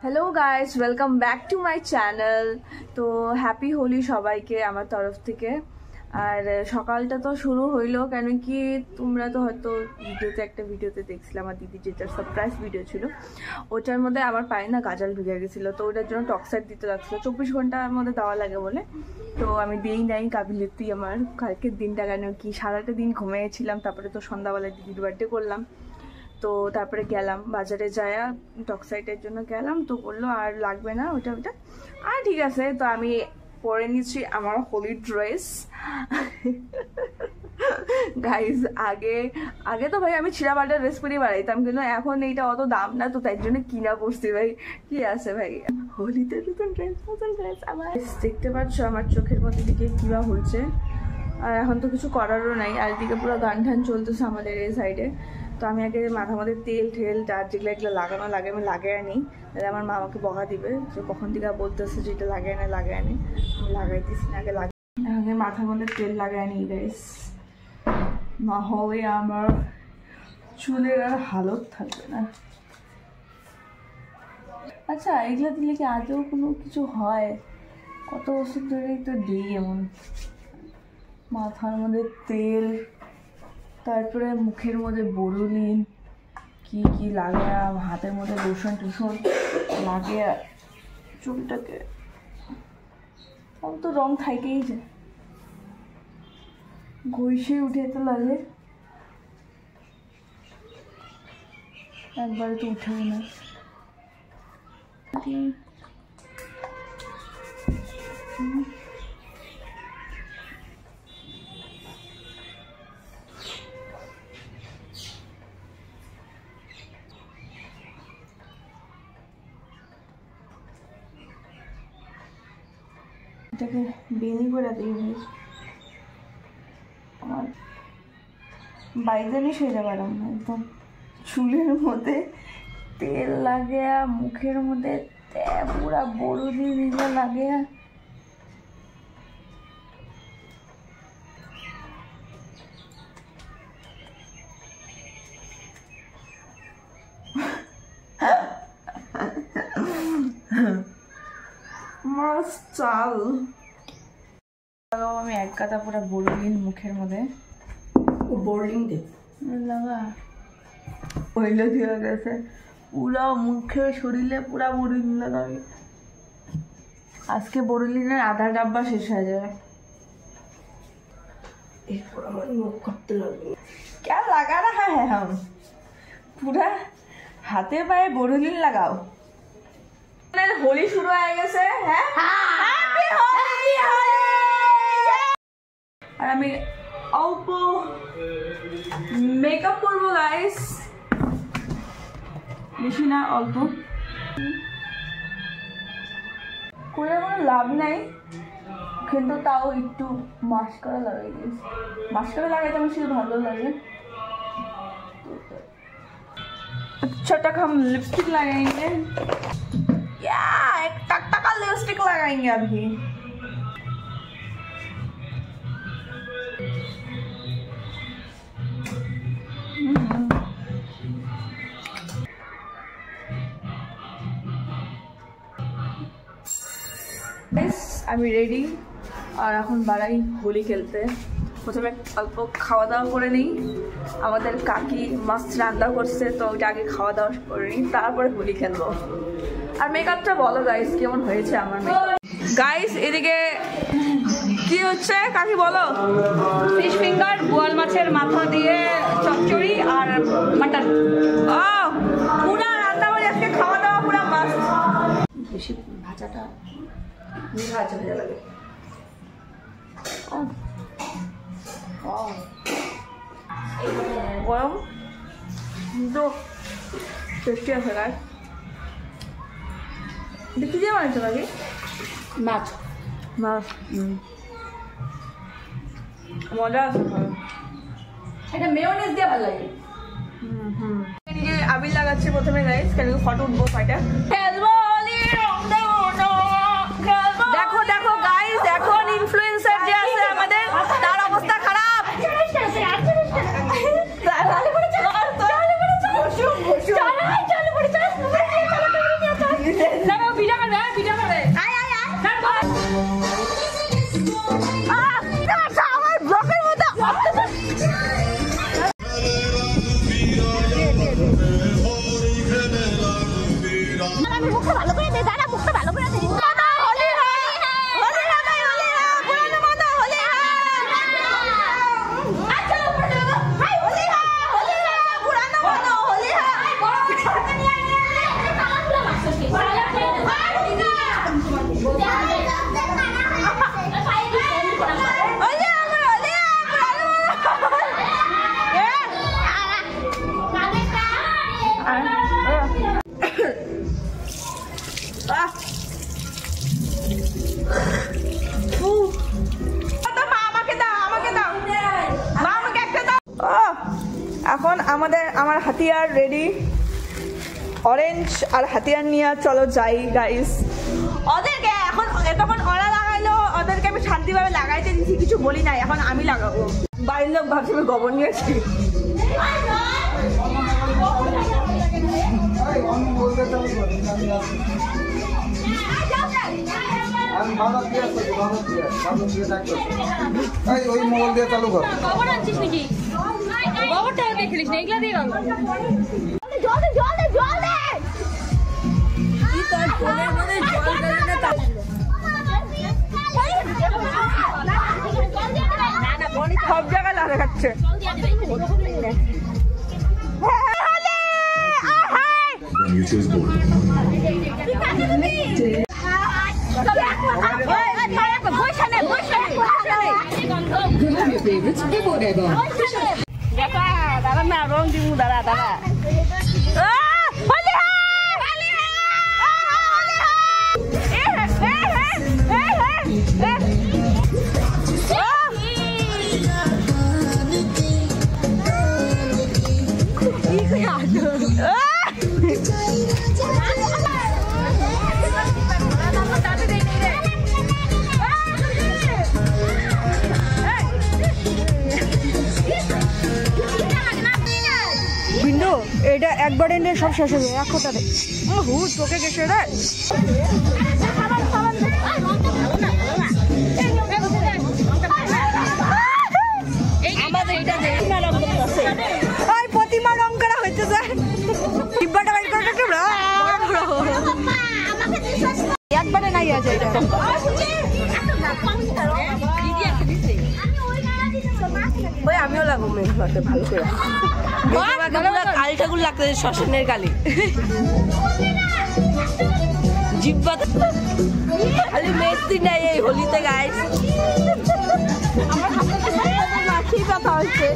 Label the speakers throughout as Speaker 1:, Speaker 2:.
Speaker 1: Hello guys welcome back to my channel. तो happy Holi সবাইকে আমার তরফ থেকে। আর সকালটা তো শুরু হইলো কেন কি তোমরা তো হয়তো ভিডিওতে দেখছিলে আমার দিদি যেটা সারপ্রাইজ ভিডিও ছিল, ওটার মধ্যে আমার পায়ে না গাজাল ঢুকে গেছিলো, তো ওটার জন্য টক্সাইড দিতে লাগছিলো, 24 ঘন্টার মধ্যে দেওয়া লাগে বলে। তো আমি দিই নাই কাবিলিয়তি আমার, কালকের দিনটা কেন কি সারাটা দিন ঘুমিয়েছিলাম, তারপরে তো সন্ধ্যাবেলায় দিদির বার্থডে করলাম। তো তারপরে গেলাম বাজারে যায়া টক্সাইডের জন্য গেলাম, তো বললো আর লাগবে না ওটা আর ঠিক আছে। তো আমি পরে নিচ্ছি আমার হোলি ড্রেস। গাইজ আগে তো ভাই আমি ছিঁড়া পাল্টা ড্রেস পরে বেড়াইতাম, কিন্তু এখন এইটা অত দাম না, তো তাই জন্য কিনা পড়ছি ভাই। কি আছে ভাই হোলিতে নতুন ড্রেস আমার। দেখতে পাচ্ছ আমার চোখের মধ্যে দিকে কিবা হচ্ছে, আর এখন তো কিছু করারও নাই। আর এদিকে পুরো গান ঠান চলতেছে আমাদের এই সাইডে। তো আমি আগে মাথার মধ্যে তেল আর যেগুলো লাগানো লাগে আমি লাগাই আনি, তাহলে আমার মা আমাকে বকা দিবে যে কখন থেকে বলতেছে যে এটা লাগাই আনি আমি লাগাইতেছি না, আগে মাথার মধ্যে তেল লাগাই আনি গাইস, না হলে আমার চুলের আর হালত থাকবে না। আচ্ছা এগুলো দিলে কি আদৌ কোনো কিছু হয়? কত ওষুধ ধরেই তো দিই এমন, মাথার মধ্যে তেল, তারপরে মুখের মধ্যে বড়ুলিন, কি লাগে, হাতের মধ্যে লোশন টোশন লাগে, চুলটাকে তো রং থাকেই যে ঘষে উঠে তো লাগে, একবারে তো উঠেও না। এটাকে বেনি করে দিই ভাই, আমার বাইদানি সেজে পারলাম না, একদম চুলের মধ্যে তেল লাগে, মুখের মধ্যে পুরা বড়ুলি দিলে লাগে। চাল আমি এক কাতা পুরা বড়লিন মুখের মধ্যে, বড়লিন দে লাগা পয়লা দিয়ে গেছে পুরা মুখে শরীরে পুরা বড়লিন লাগাবে। আজকে বড়লিনের আধা ডাব্বা শেষ হয়ে যাবে, এরপর আমার মুখ কাঁপতে লাগবে। क्या लगा रहा है हम पूरा হাতে পায়ে বড়লিন লাগাও। হোলি শুরু হয়ে গেছে, হ্যাঁ আর আমি অল্প মেকআপ করবো গাইস, বেশি না অল্প করে কোনো লাভ নাই, কিন্তু তাও একটু মাস্কারা লাগাই দিয়েছি। মাস্কারা লাগাইতে আমার শুধু ভালো লাগে। अच्छा तक हम लिपस्टिक लगाएंगे, एक टकटका लिपस्टिक लगाएंगे अभी। আমি রেডি, আর এখন বাড়াই হোলি খেলতে। প্রথমে অল্প খাওয়া দাওয়া করে নিই, আমাদের কাকি মাছ রান্না করছে, তো ওইটা আগে খাওয়া দাওয়া করে নিই, তারপরে হোলি খেলবো। আর মেকআপটা বলো গাইস কেমন হয়েছে আমার মেকআপ। গাইস এদিকে কি হচ্ছে কাকি বলো? ফিশ ফিঙ্গার, বোয়াল মাছের মাথা দিয়ে চচ্চড়ি আর মাটন। ও পুরা রান্না বাড়ি আজকে খাওয়া দাওয়া পুরা মাছ। বেশি ভাজাটা ভাজা ভাজা লাগে। গরম তো টেস্টি আছে গাইস। দেখি দিয়ে বানাইছো নাকি? মাছ মজা আছে, এটা মেয়োনিজ দিয়ে ভালো লাগে। আবির লাগাচ্ছি প্রথমে গাইস, কেন ফটো উঠবো কয়টা। দেখো দেখো গাইস, এখন ইনফ্লুয়েন্সার যে আছে আমাদের তার অবস্থা খারাপ। আমার ব্লকের মতো আমি মুখটা ভালো করে দে, দাঁড়া মুখটা ভালো করে দে। এখন আমার হাতিয়ার রেডি, অরেঞ্জ আর হাতিয়ার নিয়ে চলো যাই গাইস। ওদেরকে এখন এতক্ষণ ওরা লাগাইলো, ওদেরকে আমি শান্তিভাবে লাগাইতে দিচ্ছি, কিছু বলি নাই, এখন আমি লাগাবো। বাড়ির লোক ভাবছে আমি গোবর নিয়েছি।
Speaker 2: ওই মোবাইল দিয়ে চালু কর।
Speaker 1: সব জায়গায় লাগা খাচ্ছে। দাদা না রং দিমু, দাদা দাদা এটা একবারে নে, সব শেষ হবে এক কথাতে। চোখে গেছে রে। প্রতিমা রং করা হইতেছে, একবারে নাই আছে এটা। ওই আমিও লাগবো মেন ভালো করে। কালি ঠাকুর লাগতে শ্মশানের কালি জিব্বা খালি মেস্তি নাই এই হোলিতে গাইস। কথা হচ্ছে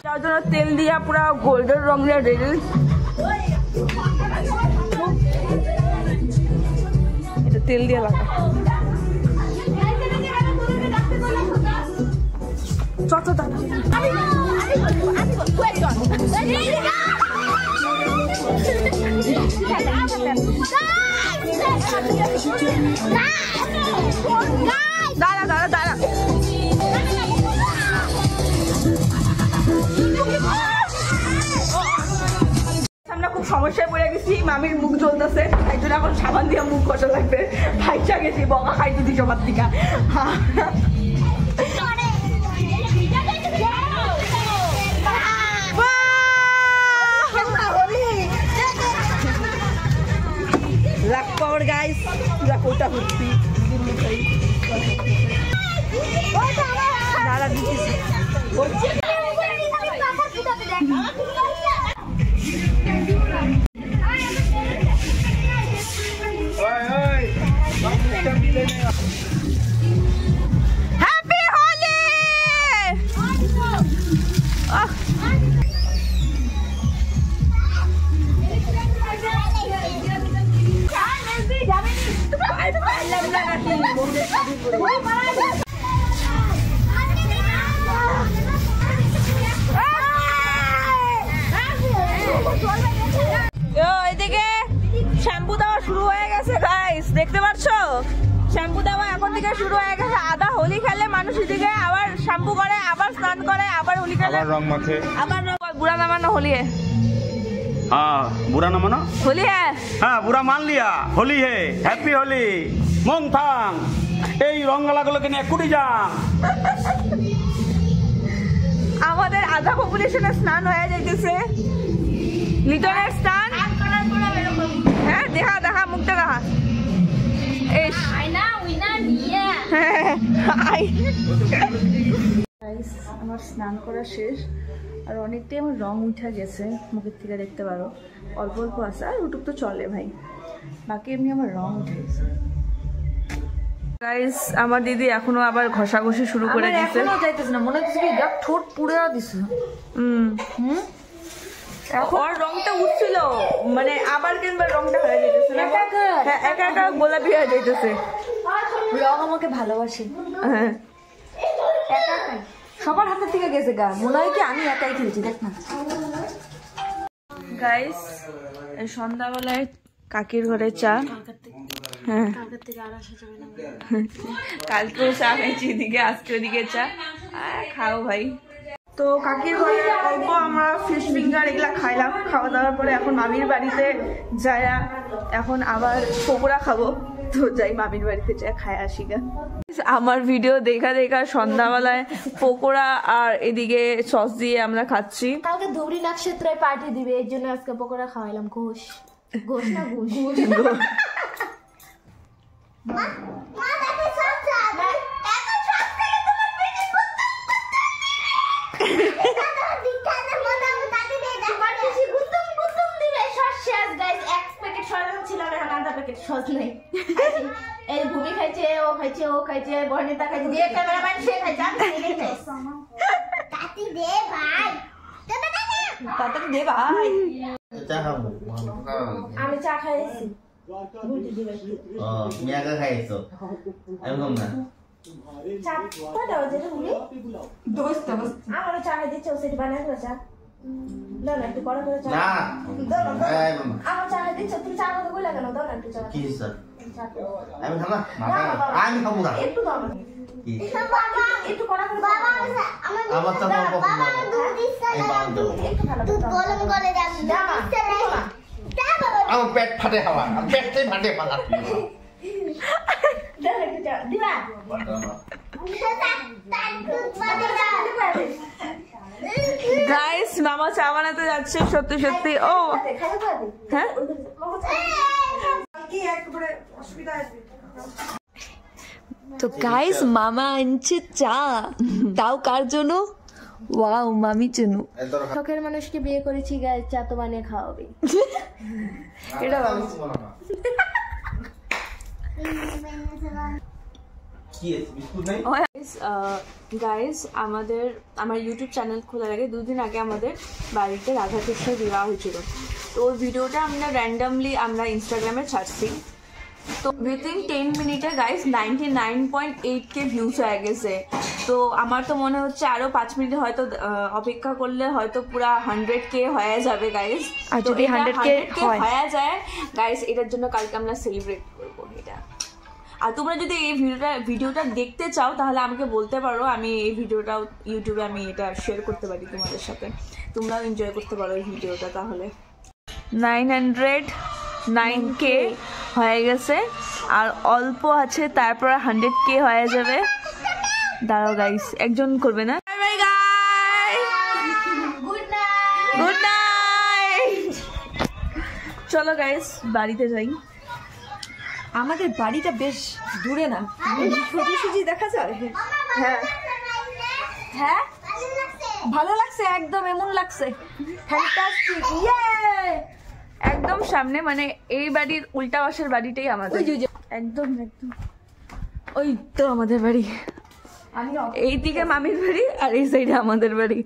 Speaker 1: তার জন্য তেল দিয়া পুরা গোল্ডেন রঙের রেল। এটা তেল দিয়ে লাগা চত দাদা। দাঁড়া দাঁড়া দাঁড়া, আমরা খুব সমস্যায় পড়ে গেছি। মামির মুখ জ্বলতেছে, তাই জন্য এখন সাবান দিয়ে মুখ কষা লাগবে। ভাইচা গেছি, বকা খাইতে দিই সবার থেকে। লাখ পাওয়ার গাইস, কোটা ভর্তি দাঁড়া দিচ্ছি। হ্যাপি হোলি। এদিকে শ্যাম্পু দেওয়া শুরু হয়ে গেছে গাইস, দেখতে পাচ্ছ? শ্যাম্পু দেওয়া এখন থেকে শুরু হয়ে গেছে। আদা হোলি খেলে মানুষ এদিকে আবার শ্যাম্পু করে, আবার স্নান করে, আবার হোলি খেলে,
Speaker 2: রং মাখে,
Speaker 1: আবার বুড়া নামানো হোলি।
Speaker 2: हाँ बुरा ना मानो।
Speaker 1: होली है।
Speaker 2: हाँ बुरा मान लिया, होली है, हैप्पी होली। মন থাং এই রঙালাগুলোকে নিয়ে কুড়ি যান।
Speaker 1: আমাদের আধা পপুলেশনের স্নান হয়ে যাইতেছে। লিটনের স্নান। হ্যাঁ দেখা দেখা মুখটা দেখা। আমার স্নান করা শেষ আর অনেকটাই আমার রং উঠে গেছে মুখের থেকে দেখতে পারো, অল্প অল্প আছে আর ওটুক তো চলে ভাই, বাকি এমনি আমার রং উঠে গেছে। গাইস আমার দিদি এখনো আবার ঘষাঘষি শুরু করে দিয়েছে।
Speaker 3: এখনো যাইতেছে না, মনে হচ্ছে কি গাক ঠোঁট পুড়ে দিছে।
Speaker 1: ওর রংটা উঠছিল মানে আবার কিংবা রংটা হয়ে যাইতেছে না, হ্যাঁ একা একা গোলাপি হয়ে যাইতেছে।
Speaker 3: রং আমাকে ভালোবাসে,
Speaker 1: হ্যাঁ
Speaker 3: একা একাই সবার হাতের থেকে গেছে গা, মনে হয় কি আমি একাই খেলছি। দেখ না
Speaker 1: গাইস এই সন্ধ্যাবেলায় কাকির ঘরে চা। হ্যাঁ কালকেও চা খাইছি, এদিকে আজকে ওদিকে চা, খাও ভাই। তো কাকির ঘরে অল্প আমরা ফিশ ফিঙ্গার এগুলা খাইলাম, খাওয়া দাওয়ার পরে এখন মামির বাড়িতে যাই, এখন আবার পকোড়া খাবো, তো যাই মামির বাড়িতে যাই খাই আসি গা। আমার ভিডিও দেখা দেখা সন্ধ্যাবেলায় পকোড়া আর এদিকে সস দিয়ে আমরা খাচ্ছি।
Speaker 3: কালকে ধুবড়ি নক্ষত্রে পার্টি দিবে, এর জন্য আজকে পকোড়া খাওয়াইলাম। ঘোষ ঘোষ না ঘোষ ভূমি খাইছে, ও খাইছে, ও খাইছে, বর্ণিতা খাইছে, যে ক্যামেরাম্যান সে খাইছে, আমি দে ভাই, তাড়াতাড়ি দে ভাই। আমি চা খাইছি,
Speaker 4: মেয়াকে খাইছো, আমি কম না
Speaker 3: চা কটা বাজে রে ভূমি? দোস্ত আমারও চা খাই দিচ্ছে, ও সেটা বানাই দিও চা। না না একটু কড়া করে চা
Speaker 4: না,
Speaker 3: আমার চা খাই দিচ্ছে, তুমি চা কথা কইলা কেন? দাও না একটু চা।
Speaker 4: কি স্যার আমি খাম না, আমি খাবো না,
Speaker 3: একটু দাও না বাবা, একটু কড়া করে বাবা।
Speaker 4: আমার তো বাবা দুধ দিছে না,
Speaker 3: একটু ভালো
Speaker 4: দুধ গরম করে দাও, দিছে না আমার পেট ফাটে, খাওয়া পেটটাই ফাটে পালা।
Speaker 3: দাও একটু চা দিবা।
Speaker 1: গাইস মামা চা বানাতে যাচ্ছে, সত্যি সত্যি। ও হ্যাঁ
Speaker 3: তো গাইস মামা আনছে চা, তাও কার জন্য? ওয়াও মামির জন্য। শখের মানুষকে বিয়ে করেছি গাইস, চা তো বানিয়ে খাওয়াবে। এটা ভালো।
Speaker 1: গাইস আমার ইউটিউব চ্যানেল খোলার আগে 2 দিন আগে আমাদের বাড়িতে রাধাকৃষ্ণের বিবাহ হয়েছিল, তো ওর ভিডিওটা আমরা র্যান্ডামলি আমরা ইনস্টাগ্রামে ছাড়ছি। তো উইথিন 10 মিনিটে গাইস 99.8K ভিউজ হয়ে গেছে। তো আমার তো মনে হচ্ছে আরো 5 মিনিট হয়তো অপেক্ষা করলে হয়তো পুরা 100K হয়ে যাবে গাইস।
Speaker 3: আর যদি 100K
Speaker 1: হয়ে যায় গাইস, এটার জন্য কালকে আমরা সেলিব্রেট করবো এটা। আর তোমরা যদি এই ভিডিওটা দেখতে চাও তাহলে আমাকে বলতে পারো, আমি এই ভিডিওটাও ইউটিউবে আমি এটা শেয়ার করতে পারি তোমাদের সাথে, তোমরাও এনজয় করতে পারো এই ভিডিওটা। তাহলে 909K হয়ে গেছে আর অল্প আছে, তারপর 100K হয়ে যাবে। দাঁড়াও গাইস, একজন করবে না? Good night. চলো গাইস বাড়িতে যাই।
Speaker 3: আমাদের বাড়িটা বেশ দূরে না, সোজি সোজি দেখা যায়।
Speaker 1: হ্যাঁ
Speaker 3: হ্যাঁ ভালো লাগছে, একদম এমন লাগছে ফ্যান্টাস্টিক। ইয়ে
Speaker 1: একদম সামনে, মানে এই বাড়ির উল্টা পাশের বাড়িটাই আমাদের। একদম একদম ওই তো আমাদের বাড়ি, এইদিকে মামির বাড়ি আর এই সাইডে আমাদের বাড়ি।